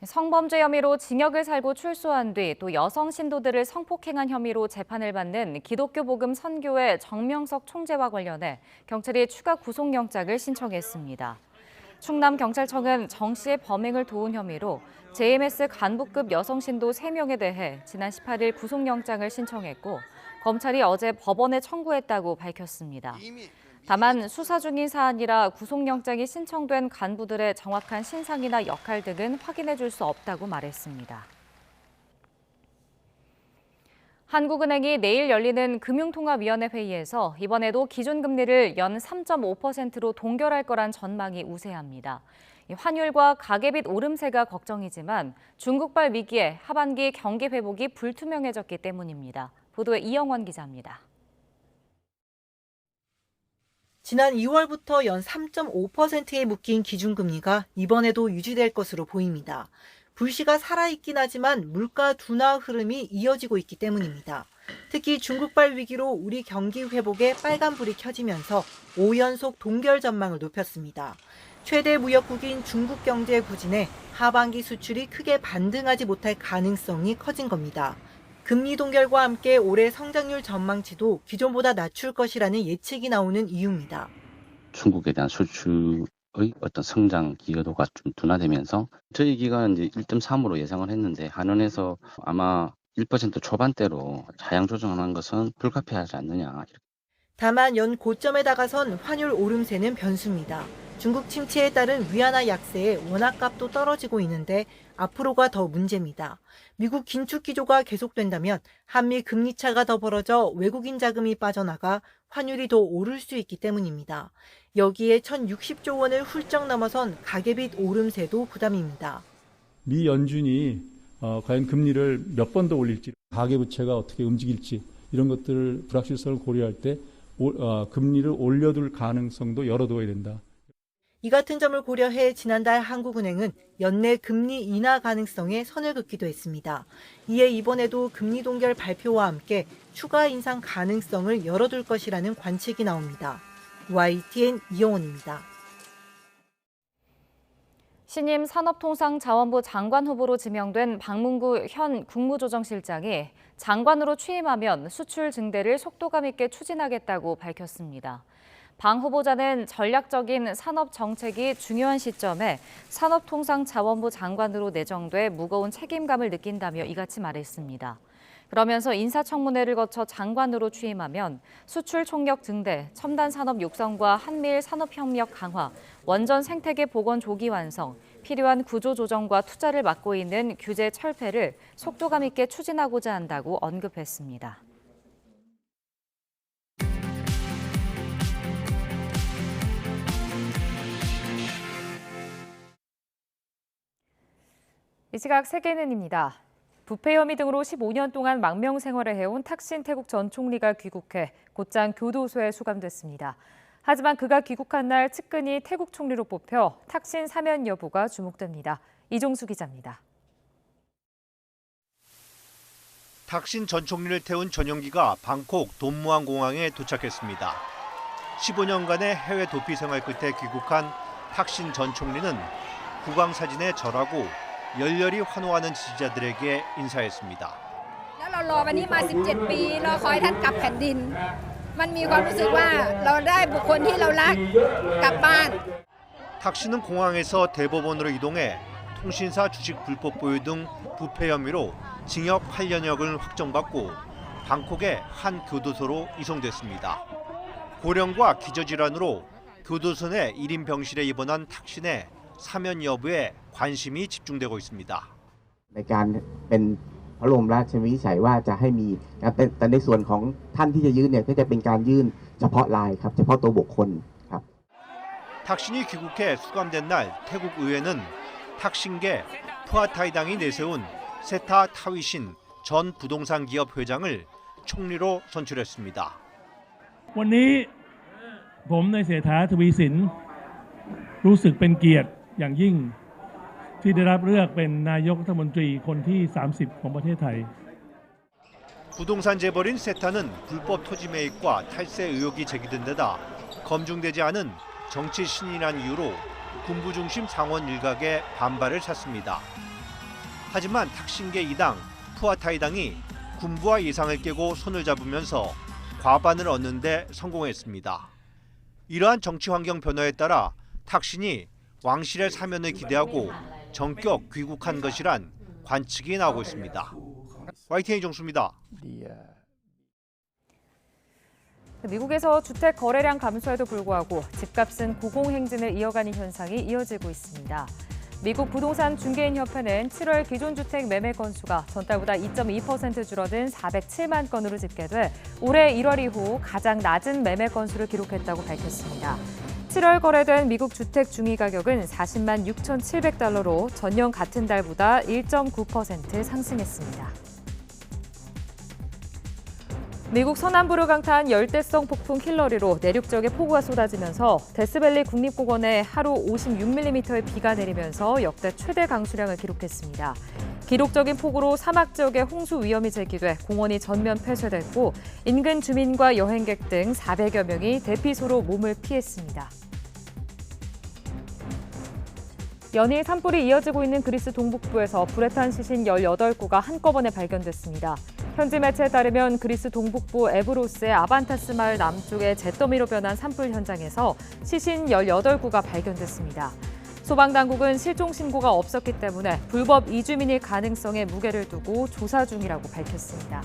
성범죄 혐의로 징역을 살고 출소한 뒤 또 여성 신도들을 성폭행한 혐의로 재판을 받는 기독교 복음 선교회 정명석 총재와 관련해 경찰이 추가 구속영장을 신청했습니다. 충남경찰청은 정 씨의 범행을 도운 혐의로 JMS 간부급 여성 신도 3명에 대해 지난 18일 구속영장을 신청했고 검찰이 어제 법원에 청구했다고 밝혔습니다. 다만 수사 중인 사안이라 구속영장이 신청된 간부들의 정확한 신상이나 역할 등은 확인해 줄 수 없다고 말했습니다. 한국은행이 내일 열리는 금융통화위원회 회의에서 이번에도 기준금리를 연 3.5%로 동결할 거란 전망이 우세합니다. 환율과 가계빚 오름세가 걱정이지만 중국발 위기에 하반기 경기 회복이 불투명해졌기 때문입니다. 보도에 이영원 기자입니다. 지난 2월부터 연 3.5%에 묶인 기준금리가 이번에도 유지될 것으로 보입니다. 불씨가 살아있긴 하지만 물가 둔화 흐름이 이어지고 있기 때문입니다. 특히 중국발 위기로 우리 경기 회복에 빨간불이 켜지면서 5연속 동결 전망을 높였습니다. 최대 무역국인 중국 경제 부진에 하반기 수출이 크게 반등하지 못할 가능성이 커진 겁니다. 금리 동결과 함께 올해 성장률 전망치도 기존보다 낮출 것이라는 예측이 나오는 이유입니다. 중국에 대한 수출의 어떤 성장 기여도가 좀 둔화되면서 저희 기간은 이제 1.3으로 예상을 했는데 한은에서 아마 1% 초반대로 하향 조정하는 것은 불가피하지 않느냐. 다만 연 고점에 다가선 환율 오름세는 변수입니다. 중국 침체에 따른 위안화 약세에 원화값도 떨어지고 있는데 앞으로가 더 문제입니다. 미국 긴축 기조가 계속된다면 한미 금리 차가 더 벌어져 외국인 자금이 빠져나가 환율이 더 오를 수 있기 때문입니다. 여기에 1,060조 원을 훌쩍 넘어선 가계빚 오름세도 부담입니다. 미 연준이 과연 금리를 몇 번 더 올릴지, 가계부채가 어떻게 움직일지 이런 것들 불확실성을 고려할 때 금리를 올려둘 가능성도 열어둬야 된다. 이 같은 점을 고려해 지난달 한국은행은 연내 금리 인하 가능성에 선을 긋기도 했습니다. 이에 이번에도 금리 동결 발표와 함께 추가 인상 가능성을 열어둘 것이라는 관측이 나옵니다. YTN 이영원입니다. 신임 산업통상자원부 장관 후보로 지명된 박문구 현 국무조정실장이 장관으로 취임하면 수출 증대를 속도감 있게 추진하겠다고 밝혔습니다. 방 후보자는 전략적인 산업 정책이 중요한 시점에 산업통상자원부 장관으로 내정돼 무거운 책임감을 느낀다며 이같이 말했습니다. 그러면서 인사청문회를 거쳐 장관으로 취임하면 수출 총력 증대, 첨단 산업 육성과 한미일 산업협력 강화, 원전 생태계 복원 조기 완성, 필요한 구조 조정과 투자를 맡고 있는 규제 철폐를 속도감 있게 추진하고자 한다고 언급했습니다. 이 시각 세계는입니다. 부패 혐의 등으로 15년 동안 망명 생활을 해온 탁신 태국 전 총리가 귀국해 곧장 교도소에 수감됐습니다. 하지만 그가 귀국한 날 측근이 태국 총리로 뽑혀 탁신 사면 여부가 주목됩니다. 이종수 기자입니다. 탁신 전 총리를 태운 전용기가 방콕 돈무안 공항에 도착했습니다. 15년간의 해외 도피 생활 끝에 귀국한 탁신 전 총리는 국왕 사진에 절하고 열렬히 환호하는 지지자들에게 인사했습니다. 탁신은 공항에서 대법원으로 이동해 통신사 주식 불법 보유 등 부패 혐의로 징역 8년형을 확정받고 방콕의 한 교도소로 이송됐습니다. 고령과 기저질환으로 교도소 내 1인 병실에 입원한 탁신의 사면 여부에 관심이 집중되고 있습니다. ในการเป็นพระบรมราชวินิจฉัยว่าจะให้มีแต่ในส่วนของท่านที่จะยื่นเนี่ยก็จะเป็นการยื่นเฉพาะรายครับเฉพาะตัวบุคคลครับ 탁신이 귀국해 수감된 날 태국 의회는 탁신계 푸아타이당이 내세운 세타 타위신 전 부동산 기업 회장을 총리로 선출했습니다. วันนี้ผมนายเศรษฐาทวีสินรู้สึกเป็นเกียรติอย่างยิ่งที่ได้รับเลือกเป็นนายกรัฐมนตรีคนที่ 30 ของประเทศไทย 부동산 재벌인 세타는 불법 토지 매입과 탈세 의혹이 제기된 데다 검증되지 않은 정치 신인이란 이유로 군부 중심 상원 일각의 반발을 샀습니다. 하지만 탁신계 2당 푸아타이당이 군부와 예상을 깨고 손을 잡으면서 과반을 얻는 데 성공했습니다. 이러한 정치 환경 변화에 따라 탁신이 왕실의 사면을 기대하고 전격 귀국한 것이란 관측이 나오고 있습니다. YTN 정수입니다. 미국에서 주택 거래량 감소에도 불구하고 집값은 고공행진을 이어가는 현상이 이어지고 있습니다. 미국 부동산 중개인 협회는 7월 기존 주택 매매 건수가 전달보다 2.2% 줄어든 407만 건으로 집계돼 올해 1월 이후 가장 낮은 매매 건수를 기록했다고 밝혔습니다. 7월 거래된 미국 주택 중위 가격은 40만 6,700달러로 전년 같은 달보다 1.9% 상승했습니다. 미국 서남부를 강타한 열대성 폭풍 힐러리로 내륙 지역에 폭우가 쏟아지면서 데스밸리 국립공원에 하루 56mm의 비가 내리면서 역대 최대 강수량을 기록했습니다. 기록적인 폭우로 사막 지역에 홍수 위험이 제기돼 공원이 전면 폐쇄됐고 인근 주민과 여행객 등 400여 명이 대피소로 몸을 피했습니다. 연이은 산불이 이어지고 있는 그리스 동북부에서 불에 탄 시신 18구가 한꺼번에 발견됐습니다. 현지 매체에 따르면 그리스 동북부 에브로스의 아반타스 마을 남쪽의 잿더미로 변한 산불 현장에서 시신 18구가 발견됐습니다. 소방당국은 실종 신고가 없었기 때문에 불법 이주민일 가능성에 무게를 두고 조사 중이라고 밝혔습니다.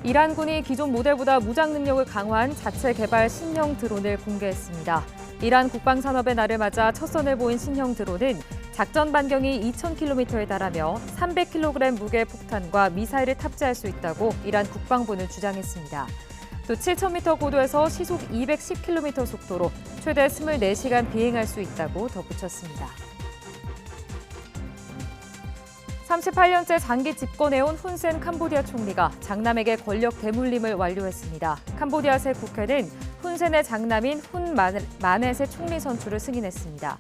이란군이 기존 모델보다 무장 능력을 강화한 자체 개발 신형 드론을 공개했습니다. 이란 국방산업의 날을 맞아 첫 선을 보인 신형 드론은 작전 반경이 2,000km에 달하며 300kg 무게의 폭탄과 미사일을 탑재할 수 있다고 이란 국방부는 주장했습니다. 또 7,000m 고도에서 시속 210km 속도로 최대 24시간 비행할 수 있다고 덧붙였습니다. 38년째 장기 집권해온 훈센 캄보디아 총리가 장남에게 권력 대물림을 완료했습니다. 캄보디아 새 국회는 훈센의 장남인 훈 마넷의 총리 선출을 승인했습니다.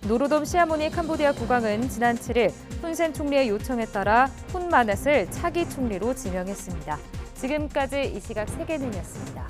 노로돔 시아모니 캄보디아 국왕은 지난 7일 훈센 총리의 요청에 따라 훈 마넷을 차기 총리로 지명했습니다. 지금까지 이 시각 세계는이었습니다.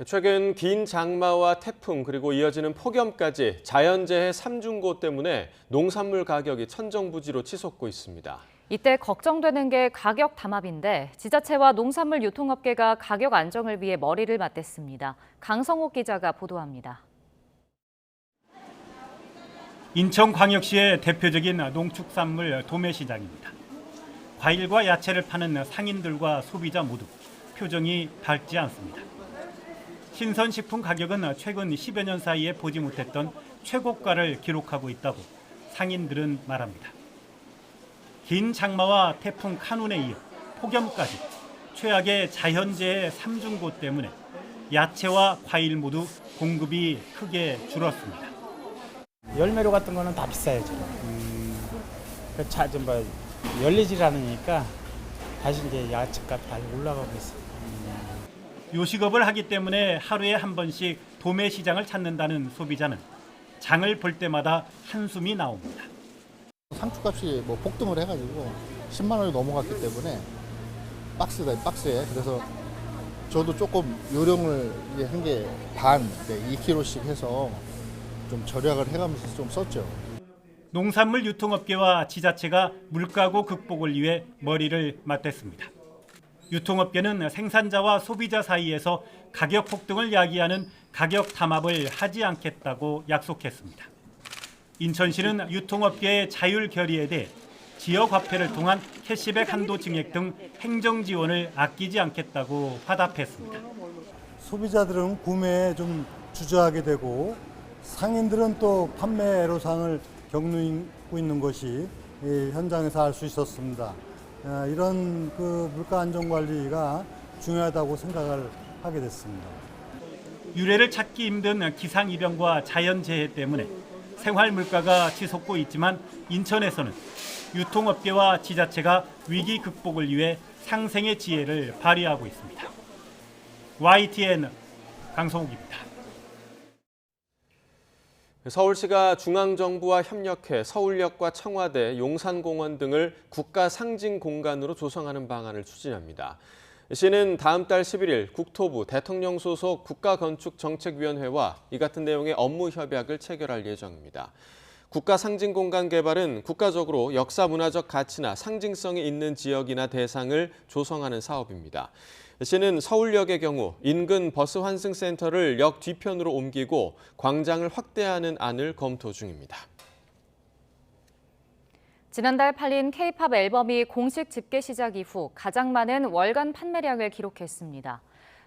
최근 긴 장마와 태풍 그리고 이어지는 폭염까지 자연재해 3중고 때문에 농산물 가격이 천정부지로 치솟고 있습니다. 이때 걱정되는 게 가격 담합인데 지자체와 농산물 유통업계가 가격 안정을 위해 머리를 맞댔습니다. 강성욱 기자가 보도합니다. 인천광역시의 대표적인 농축산물 도매시장입니다. 과일과 야채를 파는 상인들과 소비자 모두 표정이 밝지 않습니다. 신선식품 가격은 최근 10여 년 사이에 보지 못했던 최고가를 기록하고 있다고 상인들은 말합니다. 긴 장마와 태풍 카눈에 이어 폭염까지 최악의 자연재해 3중고 때문에 야채와 과일 모두 공급이 크게 줄었습니다. 열매로 같은 거는 다 비싸요, 지금. 열리질 않으니까 다시 이제 야채값 다 올라가고 있어요. 요식업을 하기 때문에 하루에 한 번씩 도매 시장을 찾는다는 소비자는 장을 볼 때마다 한숨이 나옵니다. 상추값이 폭등을 해가지고 10만 원이 넘어갔기 때문에 박스에 그래서 저도 조금 요령을 한 개 반, 2kg씩 해서 좀 절약을 해가면서 좀 썼죠. 농산물 유통업계와 지자체가 물가고 극복을 위해 머리를 맞댔습니다. 유통업계는 생산자와 소비자 사이에서 가격 폭등을 야기하는 가격 담합을 하지 않겠다고 약속했습니다. 인천시는 유통업계의 자율 결의에 대해 지역 화폐를 통한 캐시백 한도 증액 등 행정 지원을 아끼지 않겠다고 화답했습니다. 소비자들은 구매에 좀 주저하게 되고 상인들은 또 판매 애로사항을 겪고 있는 것이 현장에서 알 수 있었습니다. 이런 그 물가 안정 관리가 중요하다고 생각을 하게 됐습니다. 유례를 찾기 힘든 기상이변과 자연재해 때문에 생활 물가가 치솟고 있지만 인천에서는 유통업계와 지자체가 위기 극복을 위해 상생의 지혜를 발휘하고 있습니다. YTN 강성욱입니다. 서울시가 중앙정부와 협력해 서울역과 청와대, 용산공원 등을 국가 상징 공간으로 조성하는 방안을 추진합니다. 시는 다음 달 11일 국토부 대통령 소속 국가건축정책위원회와 이 같은 내용의 업무 협약을 체결할 예정입니다. 국가 상징 공간 개발은 국가적으로 역사 문화적 가치나 상징성이 있는 지역이나 대상을 조성하는 사업입니다. 시는 서울역의 경우 인근 버스 환승센터를 역 뒤편으로 옮기고 광장을 확대하는 안을 검토 중입니다. 지난달 팔린 K-팝 앨범이 공식 집계 시작 이후 가장 많은 월간 판매량을 기록했습니다.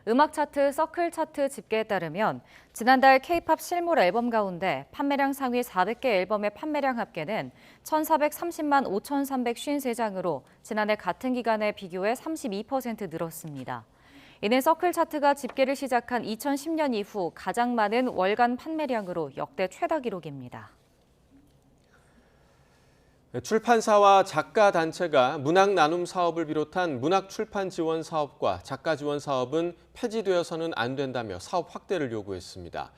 음악 차트 서클 차트 집계에 따르면 지난달 K-팝 실물 앨범 가운데 판매량 상위 400개 앨범의 판매량 합계는 1,430만 5,353장으로 지난해 같은 기간에 비교해 32% 늘었습니다. 이는 서클 차트가 집계를 시작한 2010년 이후 가장 많은 월간 판매량으로 역대 최다 기록입니다. 출판사와 작가 단체가 문학 나눔 사업을 비롯한 문학 출판 지원 사업과 작가 지원 사업은 폐지되어서는 안 된다며 사업 확대를 요구했습니다.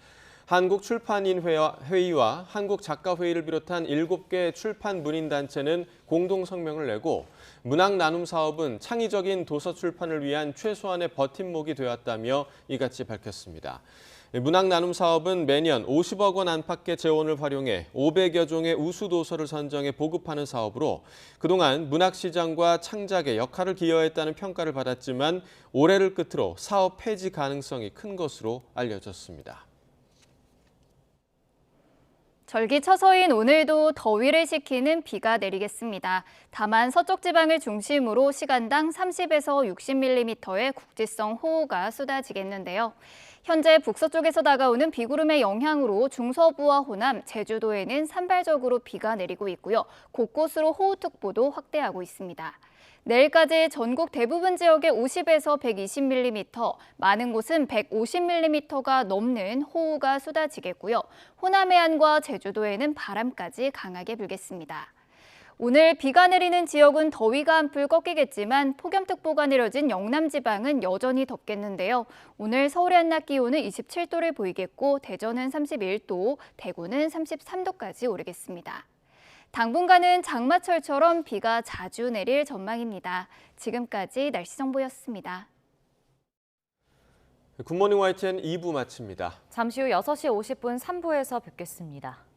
한국출판인회의와 한국작가회의를 비롯한 7개 출판 문인단체는 공동 성명을 내고 문학 나눔 사업은 창의적인 도서 출판을 위한 최소한의 버팀목이 되었다며 이같이 밝혔습니다. 문학 나눔 사업은 매년 50억 원 안팎의 재원을 활용해 500여 종의 우수 도서를 선정해 보급하는 사업으로 그동안 문학 시장과 창작에 역할을 기여했다는 평가를 받았지만 올해를 끝으로 사업 폐지 가능성이 큰 것으로 알려졌습니다. 절기처서인 오늘도 더위를 식히는 비가 내리겠습니다. 다만 서쪽 지방을 중심으로 시간당 30에서 60mm의 국지성 호우가 쏟아지겠는데요. 현재 북서쪽에서 다가오는 비구름의 영향으로 중서부와 호남, 제주도에는 산발적으로 비가 내리고 있고요. 곳곳으로 호우특보도 확대하고 있습니다. 내일까지 전국 대부분 지역에 50에서 120mm, 많은 곳은 150mm가 넘는 호우가 쏟아지겠고요. 호남 해안과 제주도에는 바람까지 강하게 불겠습니다. 오늘 비가 내리는 지역은 더위가 한풀 꺾이겠지만 폭염특보가 내려진 영남 지방은 여전히 덥겠는데요. 오늘 서울의 한낮 기온은 27도를 보이겠고 대전은 31도, 대구는 33도까지 오르겠습니다. 당분간은 장마철처럼 비가 자주 내릴 전망입니다. 지금까지 날씨 정보였습니다. 굿모닝 YTN 2부 마칩니다. 잠시 후 6시 50분 3부에서 뵙겠습니다.